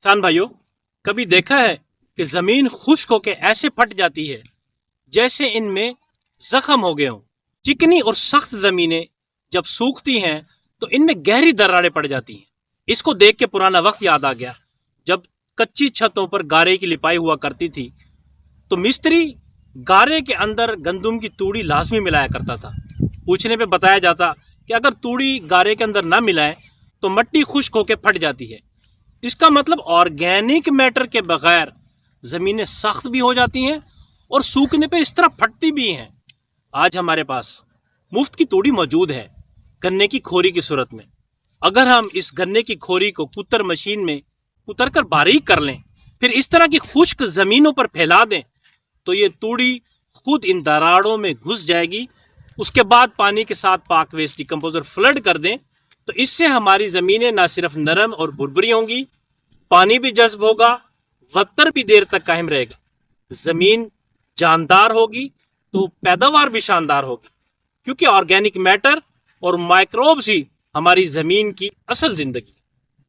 किसान भाइयों, कभी देखा है कि जमीन खुश्क होकर ऐसे फट जाती है जैसे इनमें जख्म हो गए हों। चिकनी और सख्त जमीनें जब सूखती हैं तो इनमें गहरी दरारें पड़ जाती हैं। इसको देख के पुराना वक्त याद आ गया, जब कच्ची छतों पर गारे की लिपाई हुआ करती थी तो मिस्त्री गारे के अंदर गंदम की तूड़ी लाजमी मिलाया करता था। पूछने पे बताया जाता कि अगर तूड़ी गारे के अंदर ना मिलाए तो मिट्टी खुश्क होकर फट जाती है। इसका मतलब ऑर्गेनिक मैटर के बगैर ज़मीनें सख्त भी हो जाती हैं और सूखने पे इस तरह फटती भी हैं। आज हमारे पास मुफ्त की तूड़ी मौजूद है गन्ने की खोरी की सूरत में। अगर हम इस गन्ने की खोरी को कुतर मशीन में कुतर कर बारीक कर लें, फिर इस तरह की खुश्क ज़मीनों पर फैला दें तो ये तूड़ी खुद इन दरारों में घुस जाएगी। उसके बाद पानी के साथ पाक वेस्ट डिकम्पोजर फ्लड कर दें तो इससे हमारी ज़मीनें ना सिर्फ नरम और भुरभुरी होंगी, पानी भी जज्ब होगा, वत्तर भी देर तक कायम रहेगा, ज़मीन जानदार होगी तो पैदावार भी शानदार होगी, क्योंकि ऑर्गेनिक मैटर और माइक्रोब्स ही हमारी ज़मीन की असल ज़िंदगी।